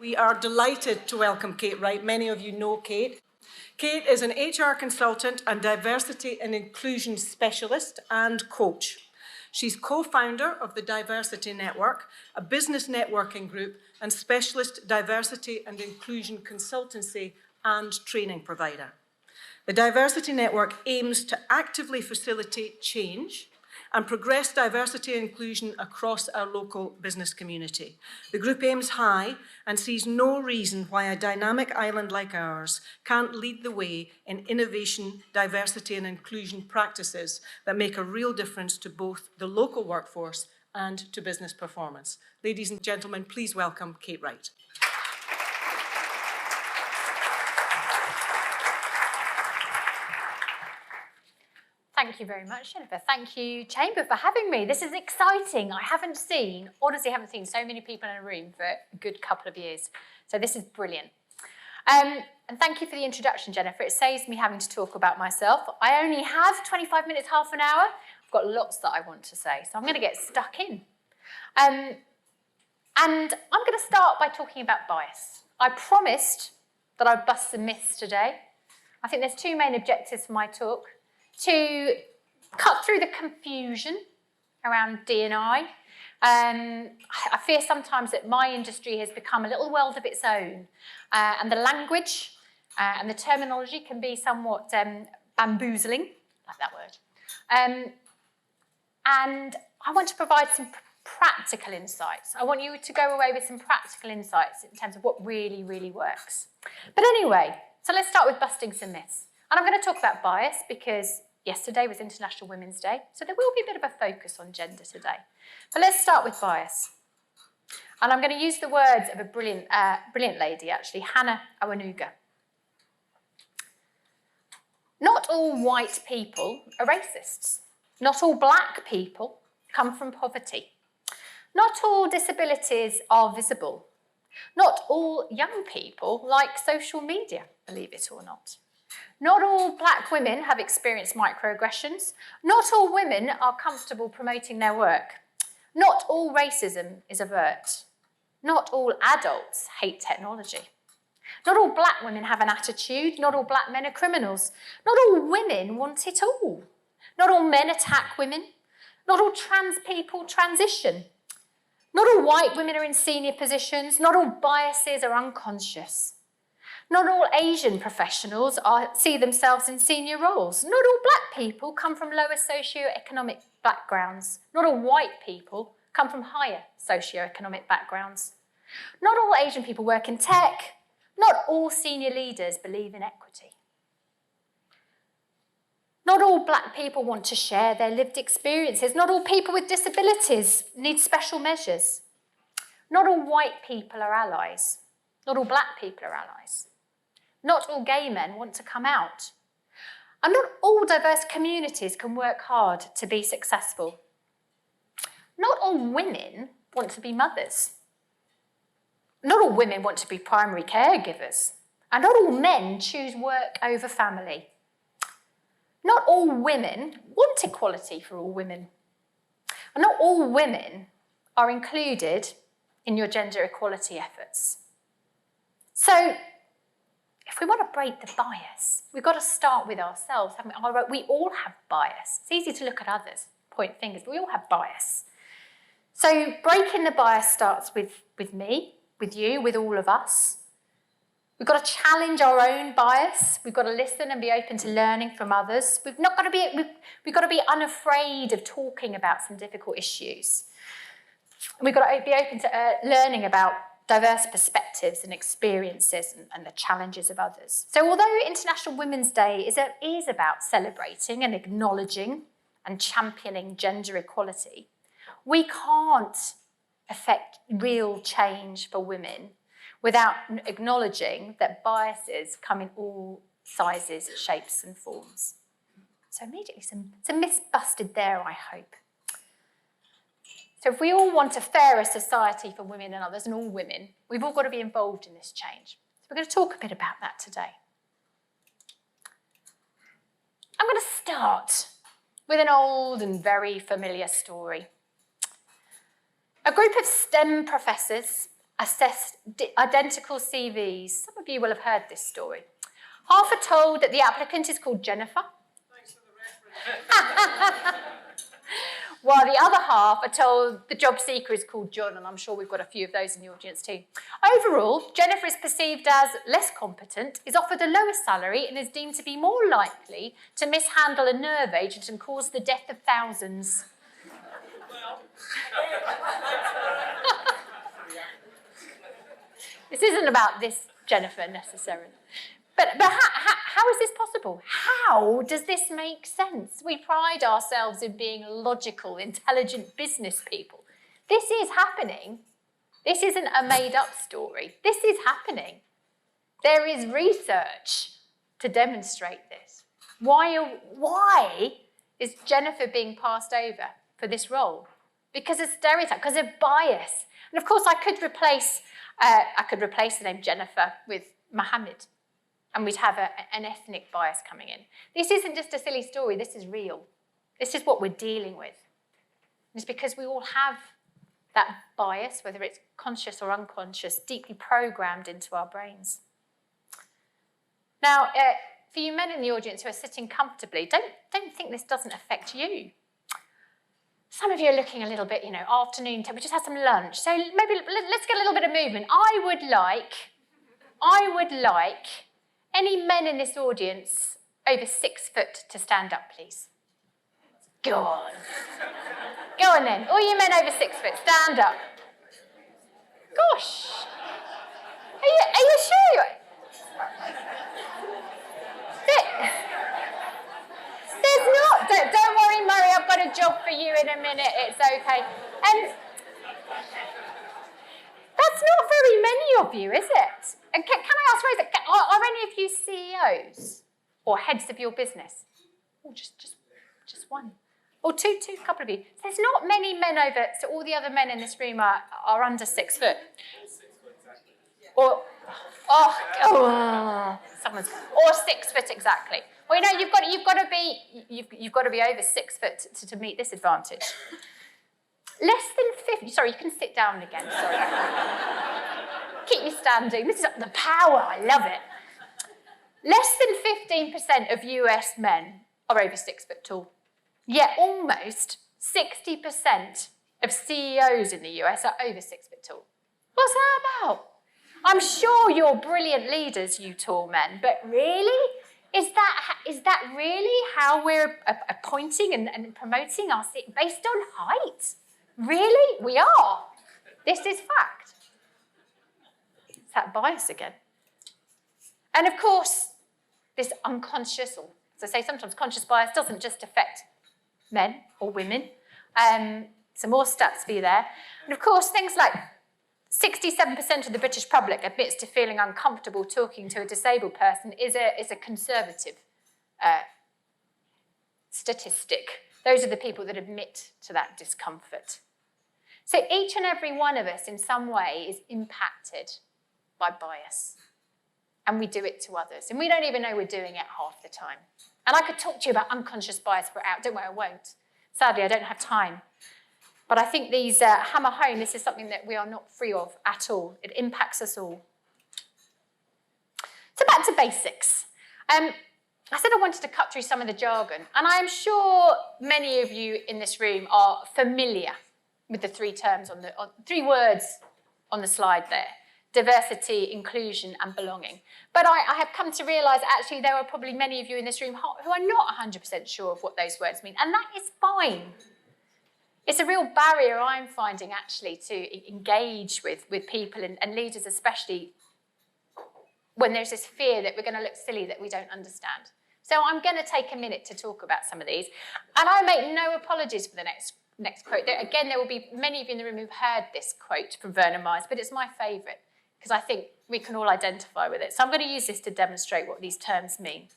We are delighted to welcome Kate Wright. Many of you know Kate. Kate is an HR consultant and diversity and inclusion specialist and coach. She's co-founder of the Diversity Network, a business networking group and specialist diversity and inclusion consultancy and training provider. The Diversity Network aims to actively facilitate change and progress diversity and inclusion across our local business community. The group aims high and sees no reason why a dynamic island like ours can't lead the way in innovation, diversity and inclusion practices that make a real difference to both the local workforce and to business performance. Ladies and gentlemen, please welcome Kate Wright. Thank you very much, Jennifer. Thank you, Chamber, for having me. This is exciting. I honestly haven't seen so many people in a room for a good couple of years. So this is brilliant. And thank you for the introduction, Jennifer. It saves me having to talk about myself. I only have 25 minutes, half an hour. I've got lots that I want to say, so I'm going to get stuck in. And I'm going to start by talking about bias. I promised that I'd bust some myths today. I think there's two main objectives for my talk. To cut through the confusion around D&I. I fear sometimes that my industry has become a little world of its own, and the language and the terminology can be somewhat bamboozling, like that word. And I want to provide some practical insights. I want you to go away with some practical insights in terms of what really, really works. But anyway, so let's start with busting some myths. And I'm going to talk about bias because yesterday was International Women's Day, so there will be a bit of a focus on gender today. But let's start with bias. And I'm going to use the words of a brilliant lady, actually, Hannah Awanuga. Not all white people are racists. Not all black people come from poverty. Not all disabilities are visible. Not all young people like social media, believe it or not. Not all black women have experienced microaggressions. Not all women are comfortable promoting their work. Not all racism is overt. Not all adults hate technology. Not all black women have an attitude. Not all black men are criminals. Not all women want it all. Not all men attack women. Not all trans people transition. Not all white women are in senior positions. Not all biases are unconscious. Not all Asian professionals see themselves in senior roles. Not all black people come from lower socioeconomic backgrounds. Not all white people come from higher socioeconomic backgrounds. Not all Asian people work in tech. Not all senior leaders believe in equity. Not all black people want to share their lived experiences. Not all people with disabilities need special measures. Not all white people are allies. Not all black people are allies. Not all gay men want to come out. And not all diverse communities can work hard to be successful. Not all women want to be mothers. Not all women want to be primary caregivers. And not all men choose work over family. Not all women want equality for all women. And not all women are included in your gender equality efforts. So, if we want to break the bias, we've got to start with ourselves, haven't we? We all have bias. It's easy to look at others, point fingers, but we all have bias. So breaking the bias starts with me, with you, with all of us. We've got to challenge our own bias. We've got to listen and be open to learning from others. We've got to be unafraid of talking about some difficult issues. We've got to be open to learning about diverse perspectives and experiences and the challenges of others. So although International Women's Day is about celebrating and acknowledging and championing gender equality, we can't affect real change for women without acknowledging that biases come in all sizes, shapes and forms. So immediately some myths busted there, I hope. So if we all want a fairer society for women and others, and all women, we've all got to be involved in this change. So we're going to talk a bit about that today. I'm going to start with an old and very familiar story. A group of STEM professors assessed identical CVs. Some of you will have heard this story. Half are told that the applicant is called Jennifer, Thanks for the reference. while the other half are told the job seeker is called John, and I'm sure we've got a few of those in the audience too. Overall, Jennifer is perceived as less competent, is offered a lower salary, and is deemed to be more likely to mishandle a nerve agent and cause the death of thousands. This isn't about this Jennifer necessarily. But how is this possible? How does this make sense? We pride ourselves in being logical, intelligent business people. This is happening. This isn't a made-up story. This is happening. There is research to demonstrate this. Why is Jennifer being passed over for this role? Because of stereotype, because of bias. And of course, I could replace the name Jennifer with Mohammed, and we'd have an ethnic bias coming in. This isn't just a silly story, this is real. This is what we're dealing with. And it's because we all have that bias, whether it's conscious or unconscious, deeply programmed into our brains. Now, for you men in the audience who are sitting comfortably, don't think this doesn't affect you. Some of you are looking a little bit, afternoon time. We just had some lunch. So maybe let's get a little bit of movement. I would like any men in this audience over 6 foot to stand up, please. Go on. Go on then. All you men over 6 foot, stand up. Gosh. Are you sure? There's not. Don't worry, Murray. I've got a job for you in a minute. It's okay. And that's not very many of you, is it? And can I ask, Rosa, are any of you CEOs or heads of your business? Oh, just one. Or two, a couple of you. So there's not many men over, so all the other men in this room are under 6 foot. Or, someone's, or 6 foot exactly. Well, you've got to be over 6 foot to meet this advantage. Less than 50. Sorry, you can sit down again. Sorry. Keep me standing. This is the power. I love it. Less than 15% of US men are over 6 foot tall. Yet almost 60% of CEOs in the US are over 6 foot tall. What's that about? I'm sure you're brilliant leaders, you tall men, but really? Is that really how we're appointing and promoting our based on height? Really? We are. This is fact. It's that bias again. And of course, this unconscious, or as I say, sometimes conscious bias doesn't just affect men or women. Some more stats for you there. And of course, things like 67% of the British public admits to feeling uncomfortable talking to a disabled person is a conservative statistic. Those are the people that admit to that discomfort. So each and every one of us in some way is impacted by bias. And we do it to others. And we don't even know we're doing it half the time. And I could talk to you about unconscious bias for hours. Don't worry, I won't. Sadly, I don't have time. But I think these hammer home, this is something that we are not free of at all. It impacts us all. So back to basics. I said I wanted to cut through some of the jargon, and I am sure many of you in this room are familiar with the three words on the slide there: diversity, inclusion, and belonging. But I have come to realise actually there are probably many of you in this room who are not 100% sure of what those words mean, and that is fine. It's a real barrier I'm finding actually to engage with people and leaders especially when there's this fear that we're going to look silly, that we don't understand. So I'm going to take a minute to talk about some of these. And I make no apologies for the next quote. There will be many of you in the room who've heard this quote from Werner Myers, but it's my favourite because I think we can all identify with it. So I'm going to use this to demonstrate what these terms mean.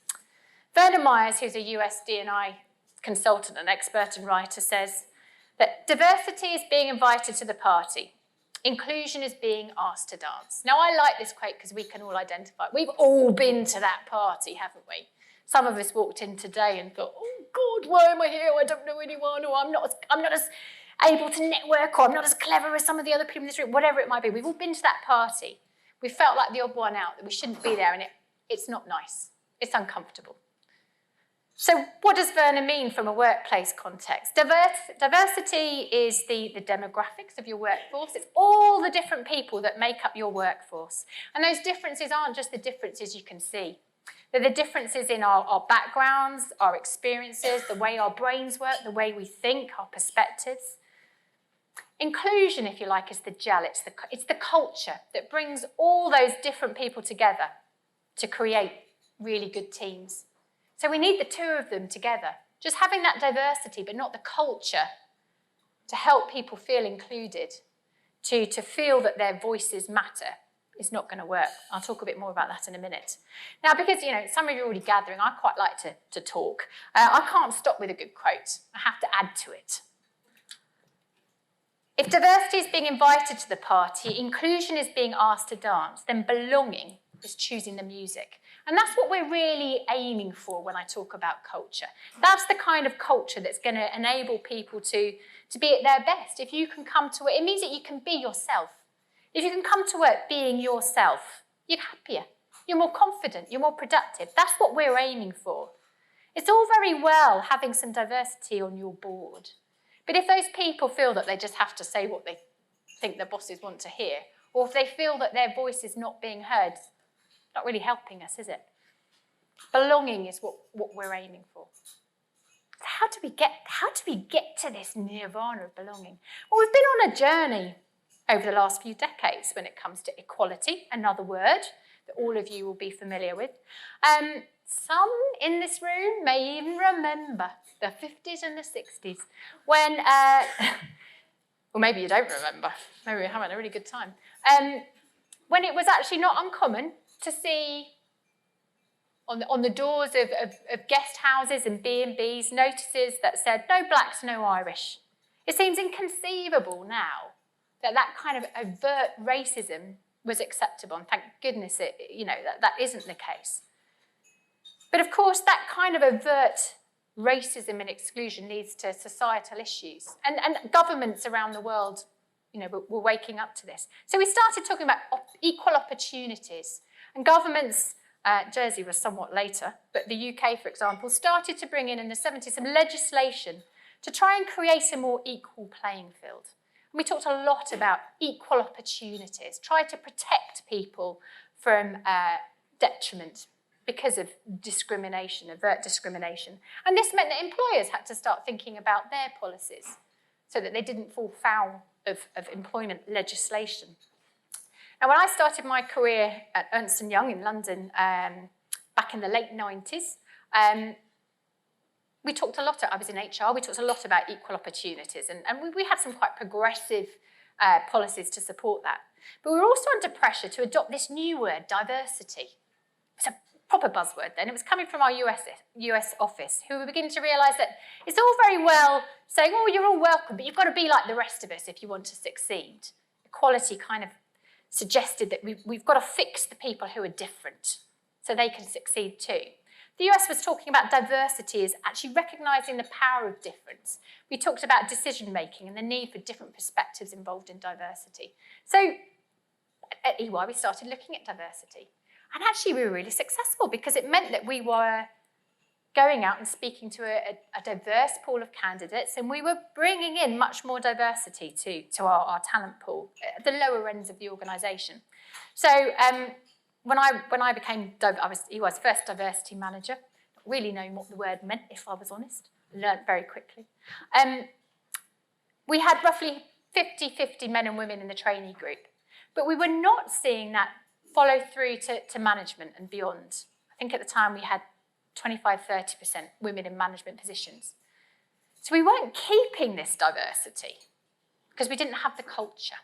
Werner Myers, who's a US D&I consultant and expert and writer, says that diversity is being invited to the party. Inclusion is being asked to dance. Now, I like this quote because we can all identify. We've all been to that party, haven't we? Some of us walked in today and thought, oh, God, why am I here? I don't know anyone, or I'm not as able to network, or I'm not as clever as some of the other people in this room, whatever it might be. We've all been to that party. We felt like the odd one out, that we shouldn't be there, and it's not nice. It's uncomfortable. So what does Verna mean from a workplace context? Diversity is the demographics of your workforce. It's all the different people that make up your workforce. And those differences aren't just the differences you can see. They're the differences in our backgrounds, our experiences, the way our brains work, the way we think, our perspectives. Inclusion, if you like, is the gel. It's the culture that brings all those different people together to create really good teams. So we need the two of them together. Just having that diversity, but not the culture, to help people feel included, to feel that their voices matter, is not going to work. I'll talk a bit more about that in a minute. Now, because, some of you are already gathering, I quite like to talk. I can't stop with a good quote. I have to add to it. If diversity is being invited to the party, inclusion is being asked to dance, then belonging is choosing the music. And that's what we're really aiming for when I talk about culture. That's the kind of culture that's going to enable people to be at their best. If you can come to it, it means that you can be yourself. If you can come to work being yourself, you're happier, you're more confident, you're more productive. That's what we're aiming for. It's all very well having some diversity on your board. But if those people feel that they just have to say what they think their bosses want to hear, or if they feel that their voice is not being heard, not really helping us, is it? Belonging is what we're aiming for. So how do we get to this nirvana of belonging? Well, we've been on a journey over the last few decades when it comes to equality, another word that all of you will be familiar with. Some in this room may even remember the 50s and the 60s when, or maybe you don't remember, maybe we're having a really good time, when it was actually not uncommon to see on the doors of guest houses and B&Bs notices that said, no blacks, no Irish. It seems inconceivable now that kind of overt racism was acceptable, and thank goodness that isn't the case. But of course, that kind of overt racism and exclusion leads to societal issues, and governments around the world, were waking up to this. So we started talking about equal opportunities, and governments. Jersey was somewhat later, but the UK, for example, started to bring in the 70s some legislation to try and create a more equal playing field. And we talked a lot about equal opportunities, try to protect people from detriment because of discrimination, overt discrimination. And this meant that employers had to start thinking about their policies so that they didn't fall foul of employment legislation. Now, when I started my career at Ernst & Young in London back in the late 90s, we talked a lot, I was in HR, we talked a lot about equal opportunities, and we had some quite progressive policies to support that. But we were also under pressure to adopt this new word, diversity. It's a proper buzzword then. It was coming from our US office, who were beginning to realise that it's all very well saying, oh, you're all welcome, but you've got to be like the rest of us if you want to succeed. Equality kind of suggested that we've got to fix the people who are different so they can succeed too. The US was talking about diversity as actually recognising the power of difference. We talked about decision-making and the need for different perspectives involved in diversity. So at EY, we started looking at diversity. And actually, we were really successful because it meant that we were going out and speaking to a diverse pool of candidates, and we were bringing in much more diversity to our talent pool at the lower ends of the organisation. So when I became, I was EY's first diversity manager, not really knowing what the word meant, if I was honest, learnt very quickly. We had roughly 50-50 men and women in the trainee group, but we were not seeing that follow through to management and beyond. I think at the time we had 25-30% women in management positions. So we weren't keeping this diversity because we didn't have the culture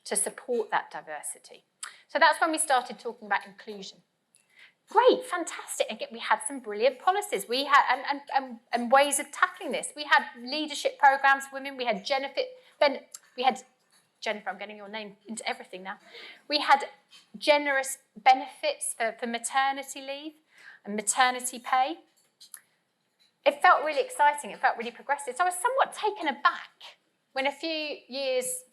to support that diversity. So that's when we started talking about inclusion. Great, fantastic. Again, we had some brilliant policies. We had and ways of tackling this. We had leadership programs for women. We had Jennifer, I'm getting your name into everything now. We had generous benefits for maternity leave and maternity pay. It felt really exciting. It felt really progressive. So I was somewhat taken aback when a few years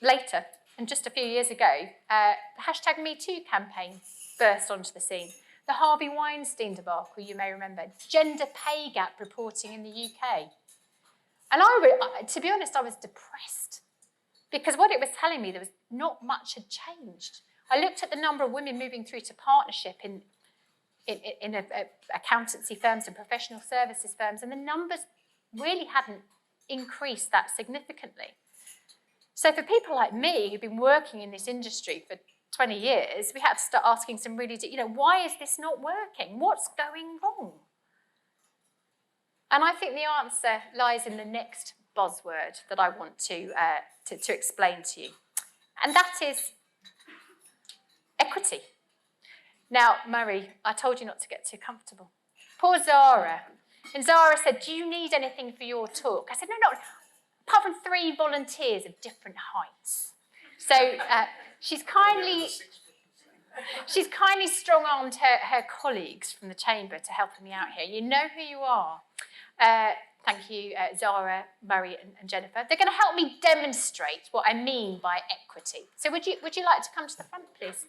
later, and just a few years ago, the hashtag #MeToo campaign burst onto the scene. The Harvey Weinstein debacle, you may remember, gender pay gap reporting in the UK. And to be honest, I was depressed because what it was telling me, there was not much had changed. I looked at the number of women moving through to partnership in accountancy firms and professional services firms, and the numbers really hadn't increased that significantly. So for people like me who've been working in this industry for 20 years, we had to start asking some really, why is this not working? What's going wrong? And I think the answer lies in the next buzzword that I want to explain to you, and that is equity. Now, Murray, I told you not to get too comfortable. Poor Zara. And Zara said, do you need anything for your talk? I said, no, apart from 3 volunteers of different heights. So she's kindly strong-armed her colleagues from the chamber to help me out here. You know who you are. Thank you, Zara, Murray, and Jennifer. They're going to help me demonstrate what I mean by equity. So would you like to come to the front, please?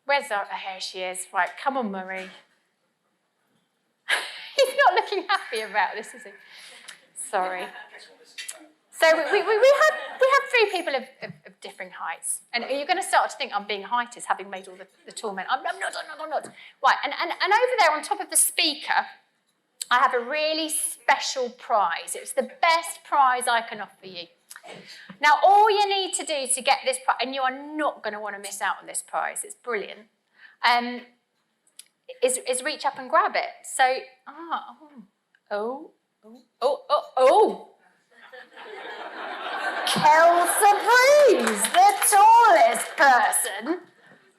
Where's Zara? Oh, here she is. Right, come on, Murray. He's not looking happy about this, is he? Sorry. So we have 3 people of differing heights. And you're going to start to think I'm being heightist, having made all the tall men. I'm not. Right, and over there on top of the speaker, I have a really special prize. It's the best prize I can offer you. Now, all you need to do to get this prize, and you are not going to want to miss out on this prize, it's brilliant, is reach up and grab it. So, Kelsa Breeze, the tallest person.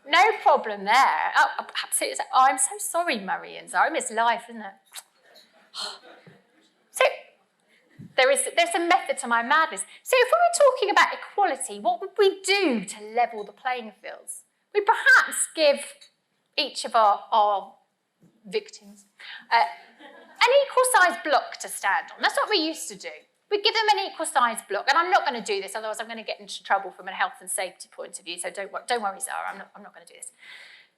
No problem there. Oh, absolutely. Oh, I'm so sorry, Murray and Zara. It's life, isn't it? So, there's a method to my madness. So if we were talking about equality, what would we do to level the playing fields? We'd perhaps give each of our victims an equal-sized block to stand on. That's what we used to do. We'd give them an equal-sized block, and I'm not going to do this, otherwise I'm going to get into trouble from a health and safety point of view, so don't worry, Zara, I'm not going to do this.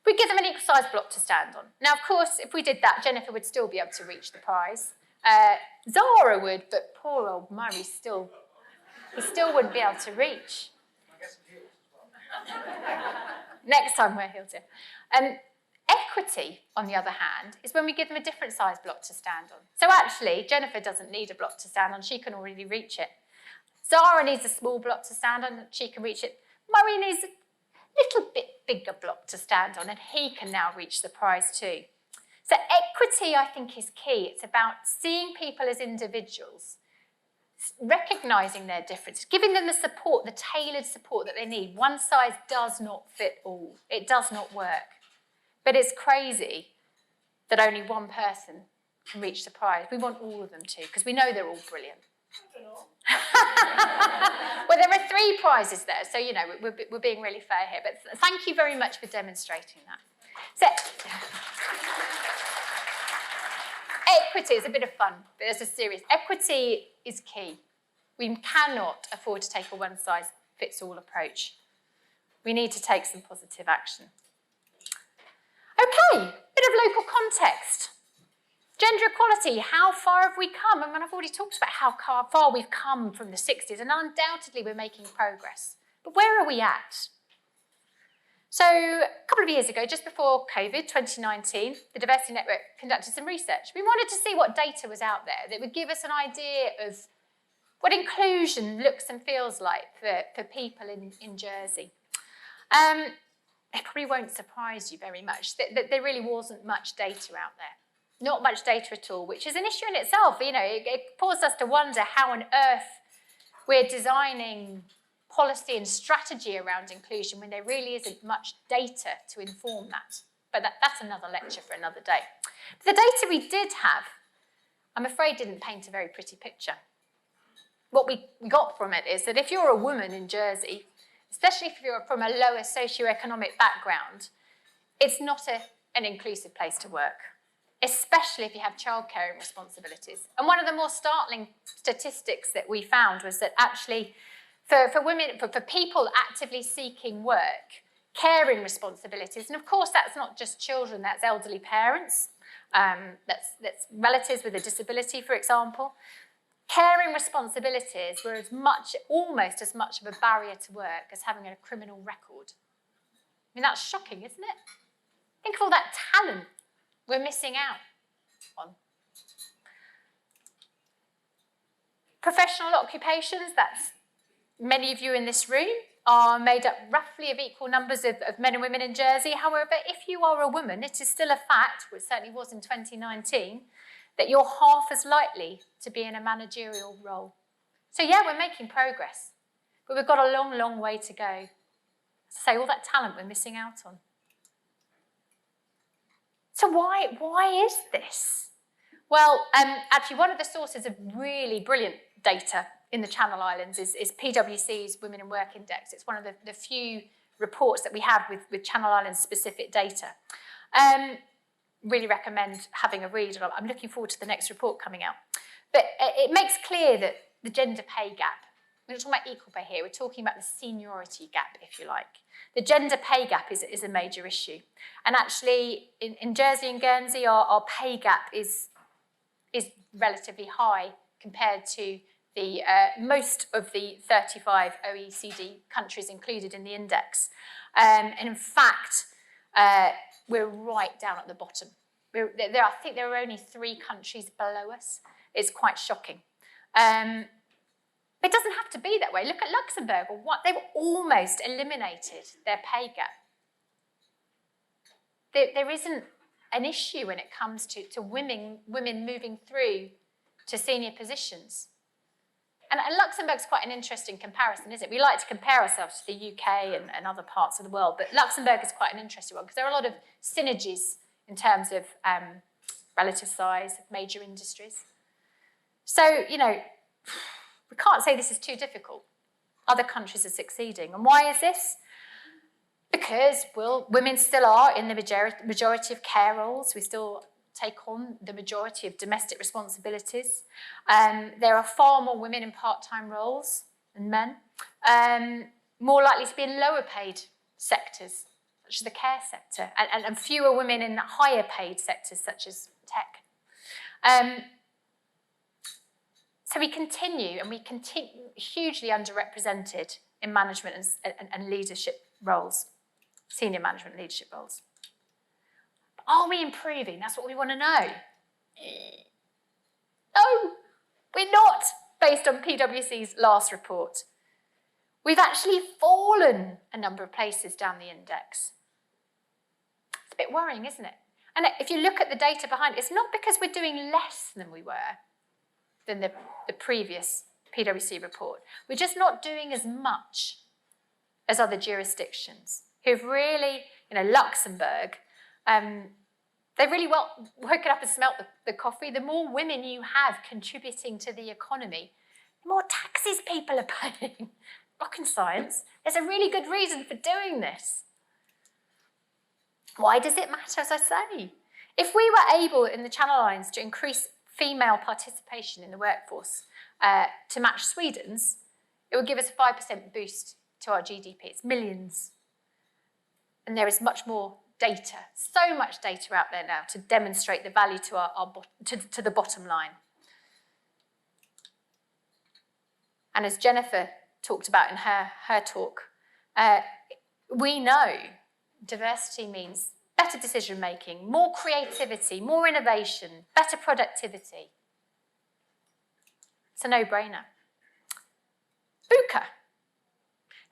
We'd give them an equal-sized block to stand on. Now, of course, if we did that, Jennifer would still be able to reach the prize. Zara would, but poor old Murray he still wouldn't be able to reach. Next time wear heels, yeah. Equity, on the other hand, is when we give them a different size block to stand on. So actually, Jennifer doesn't need a block to stand on, she can already reach it. Zara needs a small block to stand on, she can reach it. Murray needs a little bit bigger block to stand on, and he can now reach the prize too. So equity, I think, is key. It's about seeing people as individuals, recognising their differences, giving them the support, the tailored support that they need. One size does not fit all. It does not work. But it's crazy that only one person can reach the prize. We want all of them to, because we know they're all brilliant. Well, there are 3 prizes there, so, we're being really fair here. But thank you very much for demonstrating that. So, equity is a bit of fun, but there's a serious. Equity is key. We cannot afford to take a one-size-fits-all approach. We need to take some positive action. Okay, bit of local context. Gender equality, how far have we come? I mean, I've already talked about how far we've come from the 60s, and undoubtedly we're making progress. But where are we at? So a couple of years ago, just before COVID, 2019, the Diversity Network conducted some research. We wanted to see what data was out there that would give us an idea of what inclusion looks and feels like for people in Jersey. It probably won't surprise you very much that there really wasn't much data out there. Not much data at all, which is an issue in itself. It caused us to wonder how on earth we're designing policy and strategy around inclusion when there really isn't much data to inform that. But that's another lecture for another day. The data we did have, I'm afraid, didn't paint a very pretty picture. What we got from it is that if you're a woman in Jersey, especially if you're from a lower socioeconomic background, it's not an inclusive place to work. especially if you have childcare responsibilities. And one of the more startling statistics that we found was that actually for women, for people actively seeking work, caring responsibilities, and of course that's not just children, that's elderly parents, that's relatives with a disability, for example. Caring responsibilities were almost as much of a barrier to work as having a criminal record. I mean, that's shocking, isn't it? Think of all that talent we're missing out on. Professional occupations, that's many of you in this room, are made up roughly of equal numbers of men and women in Jersey. However, if you are a woman, it is still a fact, which certainly was in 2019, that you're half as likely to be in a managerial role. So yeah, we're making progress, but we've got a long, long way to go. As I say, all that talent we're missing out on. So why is this? Well, actually, one of the sources of really brilliant data in the Channel Islands is PwC's Women in Work Index. It's one of the few reports that we have with Channel Islands specific data. Really recommend having a read. I'm looking forward to the next report coming out. But it makes clear that the gender pay gap, we're not talking about equal pay here, we're talking about the seniority gap, if you like. The gender pay gap is a major issue. And actually, in Jersey and Guernsey, our pay gap is relatively high compared to the most of the 35 OECD countries included in the index. And in fact, we're right down at the bottom. I think there are only 3 countries below us. It's quite shocking. It doesn't have to be that way. Look at Luxembourg. They've almost eliminated their pay gap. There isn't an issue when it comes to women moving through to senior positions. And Luxembourg's quite an interesting comparison, isn't it? We like to compare ourselves to the UK and other parts of the world, but Luxembourg is quite an interesting one because there are a lot of synergies in terms of relative size of major industries. So, you know, we can't say this is too difficult. Other countries are succeeding. And why is this? Because, well, women still are in the majority of care roles. We still take on the majority of domestic responsibilities. There are far more women in part-time roles than men. More likely to be in lower paid sectors, such as the care sector, and fewer women in higher paid sectors, such as tech. So we continue hugely underrepresented in management and leadership roles, senior management and leadership roles. Are we improving? That's what we want to know. No, we're not, based on PwC's last report. We've actually fallen a number of places down the index. It's a bit worrying, isn't it? And if you look at the data behind it, it's not because we're doing less than we were than the previous PwC report. We're just not doing as much as other jurisdictions who've really, Luxembourg, they've really woken up and smelt the coffee. The more women you have contributing to the economy, the more taxes people are paying. Rocket science. There's a really good reason for doing this. Why does it matter, as I say? If we were able in the Channel Islands to increase female participation in the workforce to match Sweden's, it would give us a 5% boost to our GDP. It's millions. And there is much more data, so much data out there now to demonstrate the value to the bottom line. And as Jennifer talked about in her talk, we know diversity means better decision making, more creativity, more innovation, better productivity. It's a no-brainer. VUCA.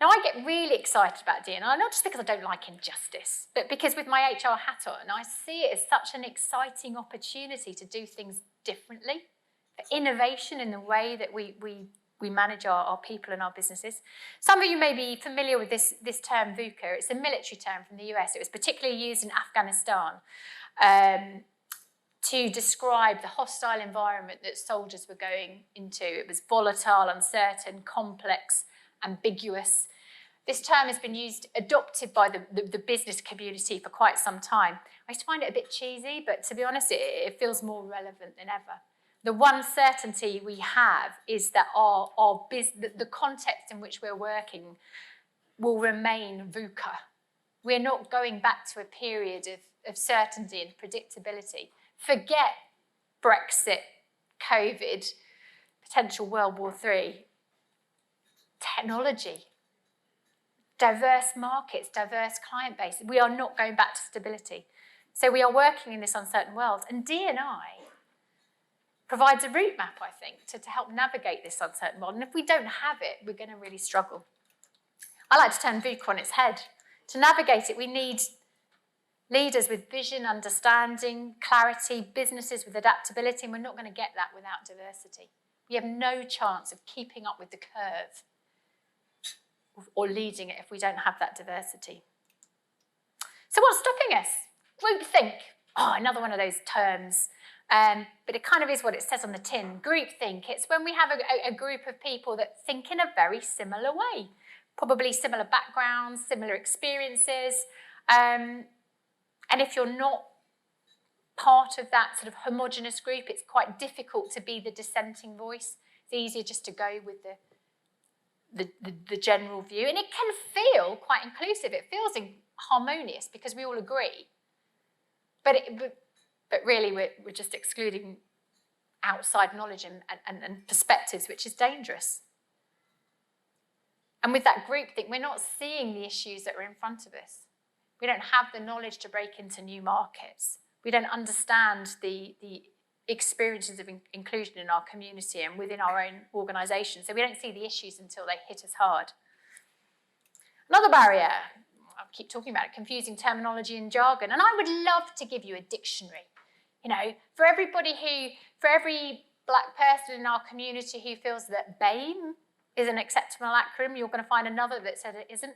Now, I get really excited about D&I, not just because I don't like injustice, but because with my HR hat on, I see it as such an exciting opportunity to do things differently, for innovation in the way that we manage our people and our businesses. Some of you may be familiar with this term VUCA. It's a military term from the US. It was particularly used in Afghanistan to describe the hostile environment that soldiers were going into. It was volatile, uncertain, complex, ambiguous. This term has been adopted by the business community for quite some time. I used to find it a bit cheesy, but to be honest, it feels more relevant than ever. The one certainty we have is that the context in which we're working will remain VUCA. We're not going back to a period of certainty and predictability. Forget Brexit, COVID, potential World War III. Technology, diverse markets, diverse client base. We are not going back to stability. So we are working in this uncertain world. And D&I provides a route map, I think, to help navigate this uncertain world. And if we don't have it, we're going to really struggle. I like to turn VUCA on its head. To navigate it, we need leaders with vision, understanding, clarity, businesses with adaptability, and we're not going to get that without diversity. We have no chance of keeping up with the curve or leading it if we don't have that diversity. So what's stopping us? Groupthink. Oh, another one of those terms. But it kind of is what it says on the tin. Groupthink. It's when we have a group of people that think in a very similar way. Probably similar backgrounds, similar experiences. And if you're not part of that sort of homogenous group, it's quite difficult to be the dissenting voice. It's easier just to go with the general view. And it can feel quite inclusive. It feels harmonious because we all agree. But really, we're just excluding outside knowledge and perspectives, which is dangerous. And with that groupthink, we're not seeing the issues that are in front of us. We don't have the knowledge to break into new markets. We don't understand the experiences of inclusion in our community and within our own organisation. So we don't see the issues until they hit us hard. Another barrier, I keep talking about it, confusing terminology and jargon. And I would love to give you a dictionary. You know, for every black person in our community who feels that BAME is an acceptable acronym, you're going to find another that says it isn't.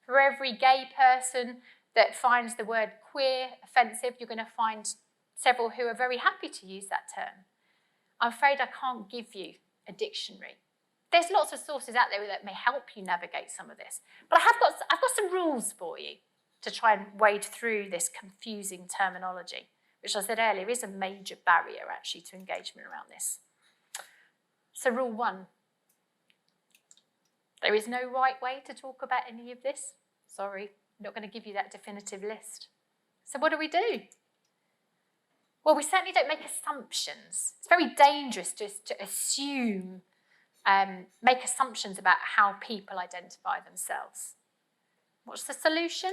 For every gay person that finds the word queer offensive, you're going to find several who are very happy to use that term. I'm afraid I can't give you a dictionary. There's lots of sources out there that may help you navigate some of this. But I've got some rules for you to try and wade through this confusing terminology, which I said earlier is a major barrier actually to engagement around this. So rule 1. There is no right way to talk about any of this. Sorry, I'm not going to give you that definitive list. So what do? Well, we certainly don't make assumptions. It's very dangerous just to assume, make assumptions about how people identify themselves. What's the solution?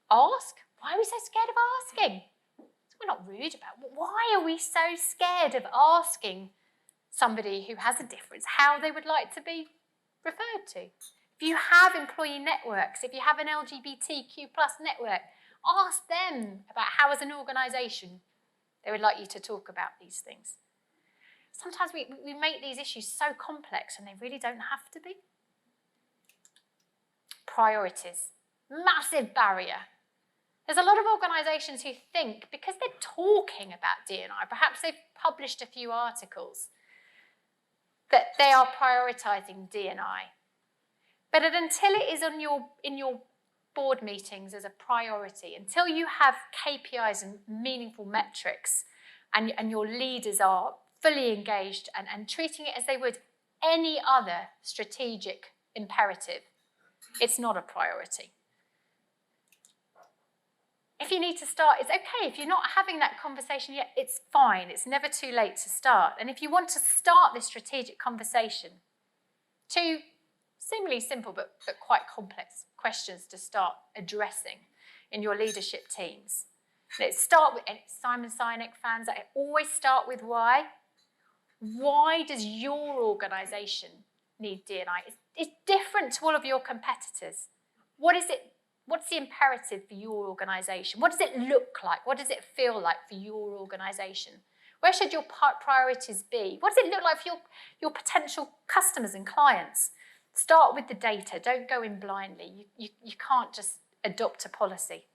Ask. Why are we so scared of asking? We're not rude about it. Why are we so scared of asking somebody who has a difference how they would like to be referred to? If you have employee networks, if you have an LGBTQ+ network, ask them about how, as an organisation, they would like you to talk about these things. Sometimes we make these issues so complex and they really don't have to be. Priorities. Massive barrier. There's a lot of organisations who think, because they're talking about D&I, perhaps they've published a few articles, that they are prioritising D&I. But until it is in your board meetings as a priority, until you have KPIs and meaningful metrics and your leaders are fully engaged and treating it as they would any other strategic imperative, it's not a priority. If you need to start, it's okay. If you're not having that conversation yet, it's fine. It's never too late to start. And if you want to start this strategic conversation, 2 seemingly simple but quite complex questions to start addressing in your leadership teams. Let's start with, and Simon Sinek fans, I always start with why. Why does your organisation need D&I? It's different to all of your competitors. What is it? What's the imperative for your organisation? What does it look like? What does it feel like for your organisation? Where should your priorities be? What does it look like for your potential customers and clients? Start with the data. Don't go in blindly. You can't just adopt a policy.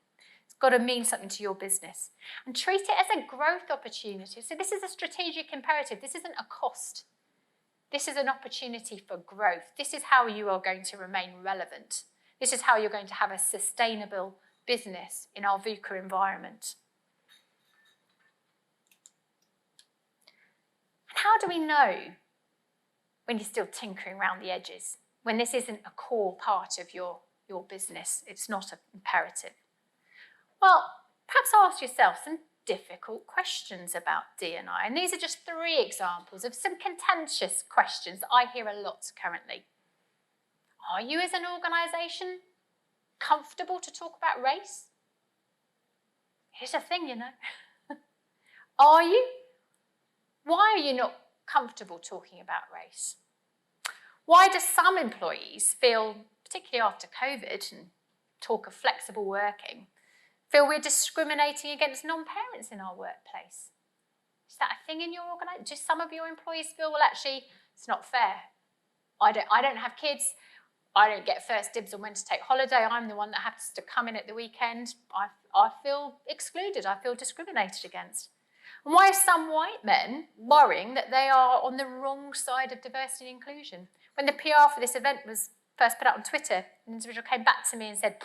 It's got to mean something to your business. And treat it as a growth opportunity. So this is a strategic imperative. This isn't a cost. This is an opportunity for growth. This is how you are going to remain relevant This is how you're going to have a sustainable business in our VUCA environment. And how do we know when you're still tinkering around the edges, when this isn't a core part of your business, it's not an imperative? Well, perhaps ask yourself some difficult questions about D&I. And these are just 3 examples of some contentious questions that I hear a lot currently. Are you as an organisation comfortable to talk about race? Here's a thing, you know. Are you? Why are you not comfortable talking about race? Why do some employees feel, particularly after COVID and talk of flexible working, feel we're discriminating against non-parents in our workplace? Is that a thing in your organisation? Do some of your employees feel, well, actually, it's not fair. I don't have kids. I don't get first dibs on when to take holiday. I'm the one that has to come in at the weekend. I feel excluded. I feel discriminated against. And why are some white men worrying that they are on the wrong side of diversity and inclusion? When the PR for this event was first put out on Twitter, an individual came back to me and said,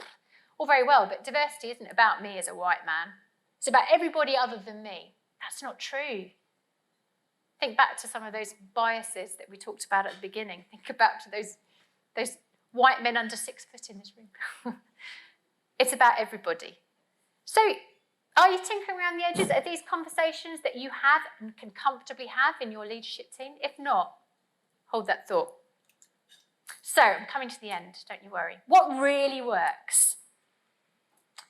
all very well, but diversity isn't about me as a white man. It's about everybody other than me. That's not true. Think back to some of those biases that we talked about at the beginning. Think back to those white men under 6 foot in this room. It's about everybody. So, are you tinkering around the edges? Are these conversations that you have and can comfortably have in your leadership team? If not, hold that thought. So, I'm coming to the end, don't you worry. What really works?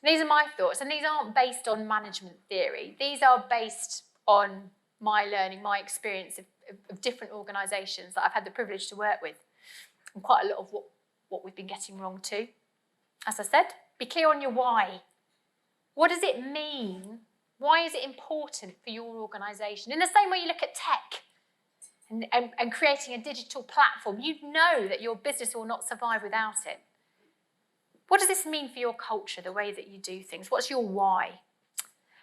These are my thoughts, and these aren't based on management theory. These are based on my learning, my experience of different organisations that I've had the privilege to work with, and quite a lot of what we've been getting wrong too. As I said, be clear on your why. What does it mean? Why is it important for your organisation? In the same way you look at tech and creating a digital platform, you know that your business will not survive without it. What does this mean for your culture, the way that you do things? What's your why?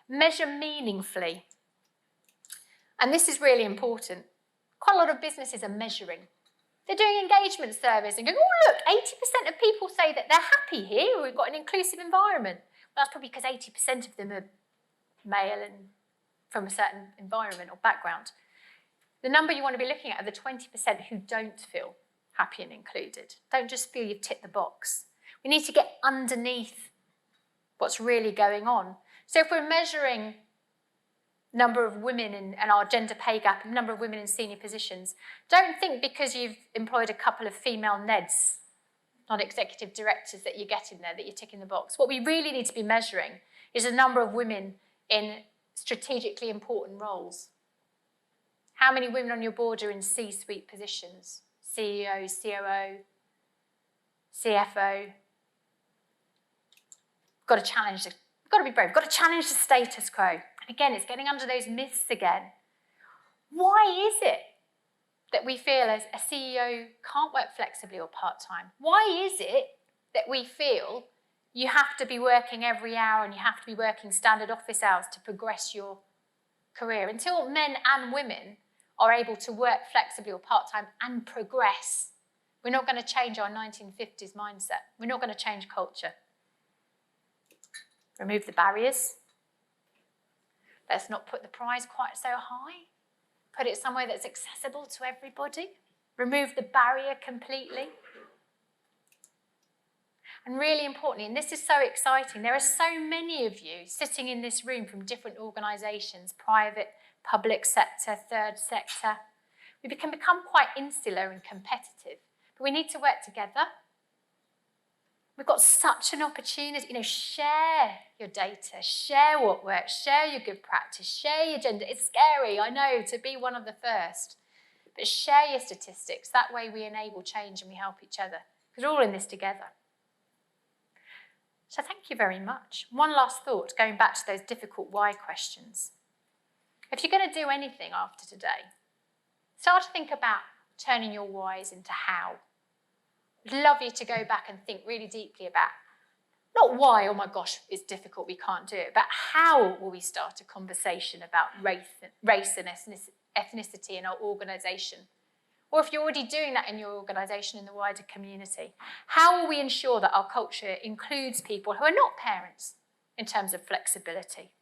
Measure meaningfully. And this is really important. Quite a lot of businesses are measuring. They're doing engagement surveys and going, oh, look, 80% of people say that they're happy here. We've got an inclusive environment. Well, that's probably because 80% of them are male and from a certain environment or background. The number you want to be looking at are the 20% who don't feel happy and included. Don't just feel you've ticked the box. We need to get underneath what's really going on. So if we're measuring number of women and our gender pay gap, number of women in senior positions, don't think because you've employed a couple of female NEDs, non-executive directors, that you're getting there, that you're ticking the box. What we really need to be measuring is the number of women in strategically important roles. How many women on your board are in C-suite positions? CEO, COO, CFO. Got to challenge it. Got to be brave. Got to challenge the status quo. And again, it's getting under those myths again. Why is it that we feel as a CEO can't work flexibly or part-time? Why is it that we feel you have to be working every hour and you have to be working standard office hours to progress your career? Until men and women are able to work flexibly or part-time and progress, we're not going to change our 1950s mindset. We're not going to change culture. Remove the barriers. Let's not put the prize quite so high. Put it somewhere that's accessible to everybody. Remove the barrier completely. And really importantly, and this is so exciting, there are so many of you sitting in this room from different organisations, private, public sector, third sector. We can become quite insular and competitive, but we need to work together. We've got such an opportunity, share your data, share what works, share your good practice, share your gender. It's scary, I know, to be one of the first, but share your statistics. That way we enable change and we help each other, because we're all in this together. So thank you very much. One last thought, going back to those difficult why questions. If you're going to do anything after today, start to think about turning your whys into how. I'd love you to go back and think really deeply about not why, oh my gosh, it's difficult, we can't do it, but how will we start a conversation about race and ethnicity in our organisation? Or if you're already doing that in your organisation, in the wider community, how will we ensure that our culture includes people who are not parents in terms of flexibility?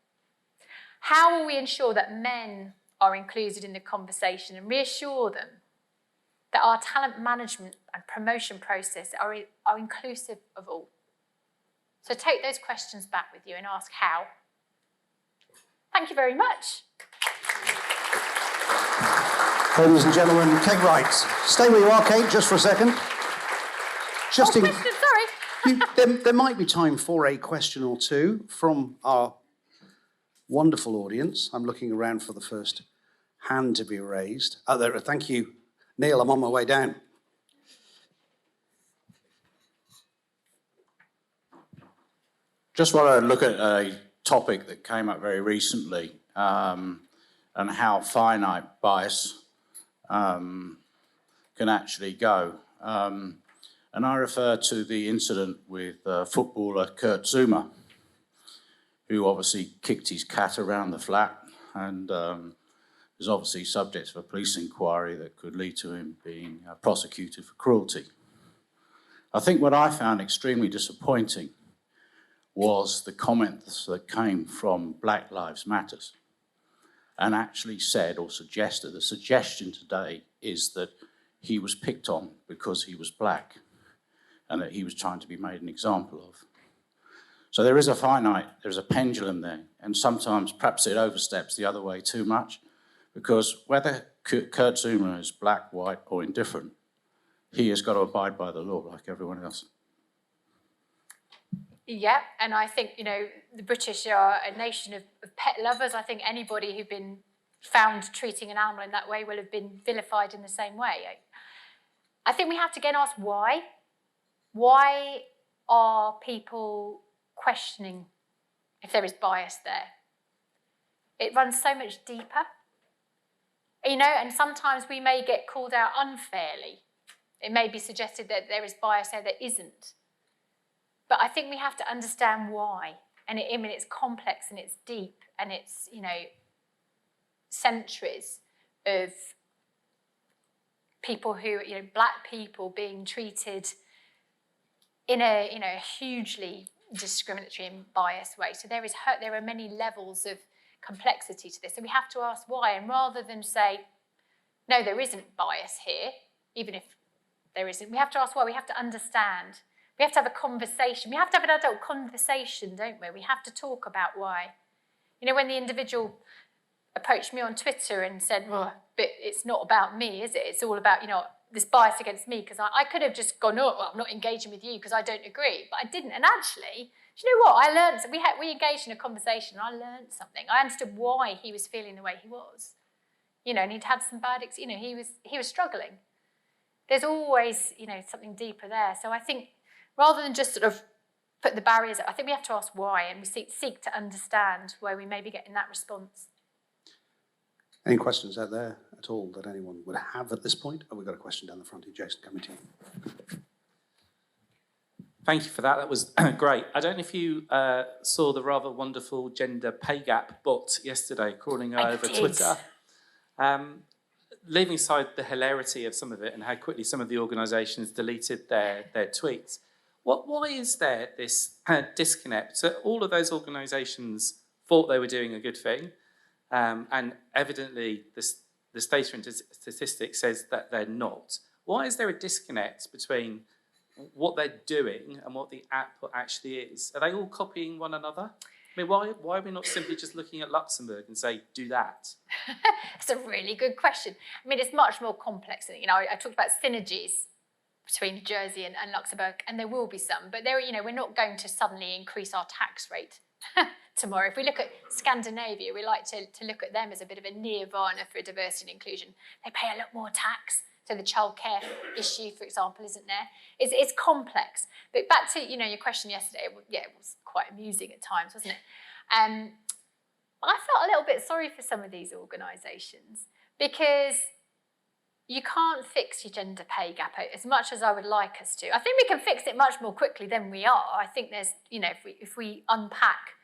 How will we ensure that men are included in the conversation and reassure them that our talent management and promotion process are inclusive of all? So take those questions back with you and ask how. Thank you very much. Ladies and gentlemen, Kate Wright. Stay where you are, Kate, just for a second. Just question, sorry. There might be time for a question or two from our wonderful audience. I'm looking around for the first hand to be raised. Oh, there. Thank you, Neil. I'm on my way down. Just want to look at a topic that came up very recently, and how finite bias can actually go. And I refer to the incident with footballer Kurt Zouma, who obviously kicked his cat around the flat and is obviously subject to a police inquiry that could lead to him being prosecuted for cruelty. I think what I found extremely disappointing was the comments that came from Black Lives Matters and actually said or suggested, the suggestion today is that he was picked on because he was black and that he was trying to be made an example of. So there is there's a pendulum there, and sometimes perhaps it oversteps the other way too much, because whether Kurt Zouma is black, white or indifferent, he has got to abide by the law like everyone else. Yeah, and I think, the British are a nation of pet lovers. I think anybody who'd been found treating an animal in that way will have been vilified in the same way. I think we have to again ask why. Why are people questioning if there is bias there? It runs so much deeper. And sometimes we may get called out unfairly. It may be suggested that there is bias there that isn't. But I think we have to understand why. And it's complex and it's deep and it's, centuries of people who, black people being treated in a hugely discriminatory and biased way. So there are many levels of complexity to this. So we have to ask why. And rather than say, no, there isn't bias here, even if there isn't, we have to ask why. We have to understand. We have to have a conversation. We have to have an adult conversation, don't we? We have to talk about why. When the individual approached me on Twitter and said, well, but it's not about me, is it? It's all about, this bias against me, because I could have just gone, oh, well, I'm not engaging with you because I don't agree. But I didn't. And actually, do you know what? I learned, we engaged in a conversation and I learned something. I understood why he was feeling the way he was. And he'd had some bad, he was struggling. There's always, something deeper there. So I think rather than just sort of put the barriers up, I think we have to ask why, and we seek to understand where we may be getting that response. Any questions out there at all that anyone would have at this point? Oh, we've got a question down the front here. Jason, coming to you. Thank you for that. That was great. I don't know if you saw the rather wonderful gender pay gap bot yesterday crawling over Twitter. Leaving aside the hilarity of some of it and how quickly some of the organisations deleted their tweets, why is there this disconnect? So all of those organisations thought they were doing a good thing, and evidently the data and statistics says that they're not. Why is there a disconnect between what they're doing and what the output actually is? Are they all copying one another? I mean, why are we not simply just looking at Luxembourg and say, do that? That's a really good question. I mean, it's much more complex. I talked about synergies between Jersey and Luxembourg, and there will be some, but we're not going to suddenly increase our tax rate tomorrow. If we look at Scandinavia, we like to look at them as a bit of a nirvana for diversity and inclusion. They pay a lot more tax. So the childcare issue, for example, isn't there? It's complex. But back to your question yesterday, it was quite amusing at times, wasn't it? I felt a little bit sorry for some of these organisations because you can't fix your gender pay gap as much as I would like us to. I think we can fix it much more quickly than we are. I think there's, if we unpack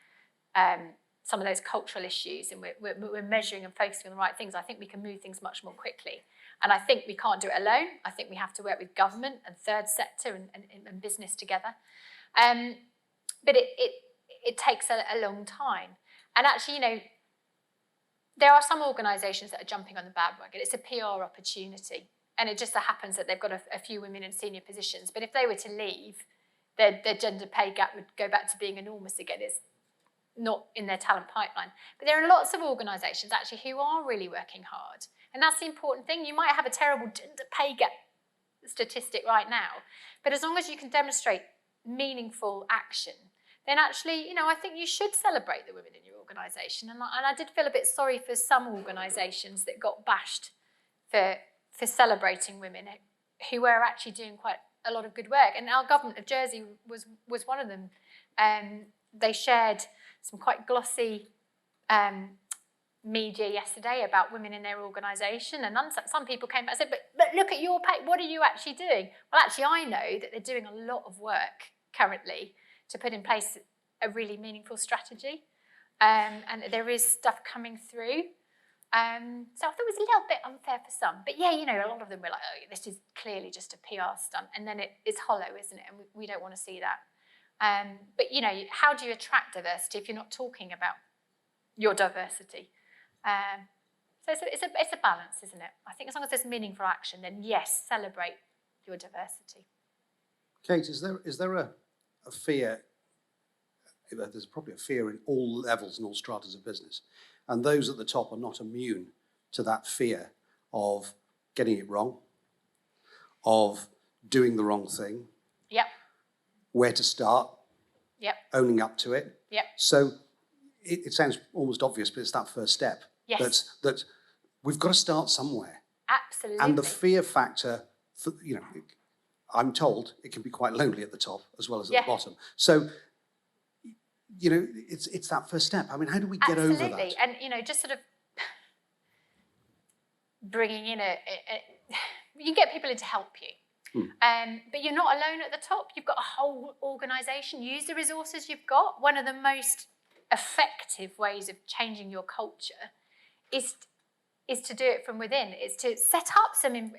some of those cultural issues and we're measuring and focusing on the right things, I think we can move things much more quickly. And I think we can't do it alone. I think we have to work with government and third sector and business together. But it takes a long time. And actually, you know, there are some organisations that are jumping on the bandwagon. It's a PR opportunity. And it just so happens that they've got a few women in senior positions. But if they were to leave, their gender pay gap would go back to being enormous again. It's not in their talent pipeline. But there are lots of organisations actually who are really working hard. And that's the important thing. You might have a terrible gender pay gap statistic right now, but as long as you can demonstrate meaningful action, then actually, you know, I think you should celebrate the women in your organisation. And I did feel a bit sorry for some organisations that got bashed for celebrating women who were actually doing quite a lot of good work. And our government of Jersey was one of them. They shared some quite glossy media yesterday about women in their organisation, and some people came back and said, but look at your pay, what are you actually doing? Well, actually, I know that they're doing a lot of work currently to put in place a really meaningful strategy, and there is stuff coming through. So I thought it was a little bit unfair for some, but yeah, you know, a lot of them were like, oh, this is clearly just a PR stunt, and then it's hollow, isn't it? And we don't want to see that. But you know, how do you attract diversity if you're not talking about your diversity? So it's a balance, isn't it? I think as long as there's meaningful action, then yes, celebrate your diversity. Kate, is there a fear? There's probably a fear in all levels and all stratas of business, and those at the top are not immune to that fear of getting it wrong, of doing the wrong thing. Yep. Where to start. Yep. Owning up to it. Yep. So it sounds almost obvious, but it's that first step. Yes. That we've got to start somewhere. Absolutely. And the fear factor, you know, I'm told it can be quite lonely at the top as well as at the bottom. So, you know, it's that first step. I mean, how do we get over that? Absolutely. And, you know, just sort of bringing in you can get people in to help you. But you're not alone at the top. You've got a whole organisation. Use the resources you've got. One of the most effective ways of changing your culture is to do it from within. It's to set up some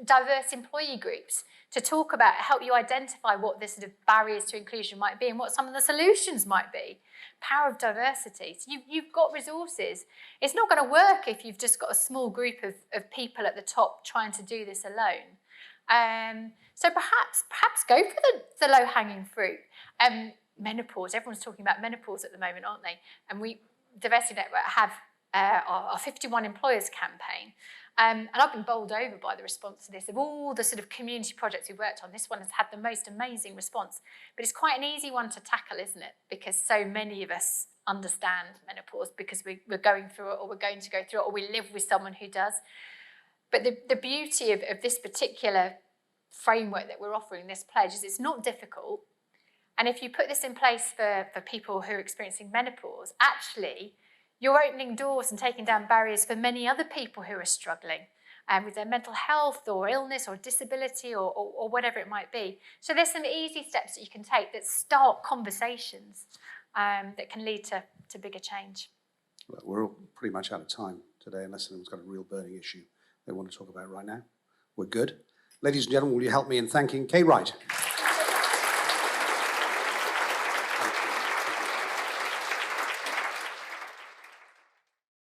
diverse employee groups to talk about, help you identify what the sort of barriers to inclusion might be and what some of the solutions might be. Power of diversity. So you've got resources. It's not going to work if you've just got a small group of people at the top trying to do this alone. So perhaps go for the low-hanging fruit. Menopause. Everyone's talking about menopause at the moment, aren't they? And we, Diversity Network, have our 51 Employers campaign. And I've been bowled over by the response to this. Of all the sort of community projects we've worked on, this one has had the most amazing response. But it's quite an easy one to tackle, isn't it? Because so many of us understand menopause because we're going through it, or we're going to go through it, or we live with someone who does. But the beauty of this particular framework that we're offering, this pledge, is it's not difficult. And if you put this in place for people who are experiencing menopause, actually, you're opening doors and taking down barriers for many other people who are struggling with their mental health or illness or disability or whatever it might be. So there's some easy steps that you can take that start conversations that can lead to bigger change. Well, we're all pretty much out of time today, unless anyone's got a real burning issue they want to talk about right now. We're good. Ladies and gentlemen, will you help me in thanking Kate Wright?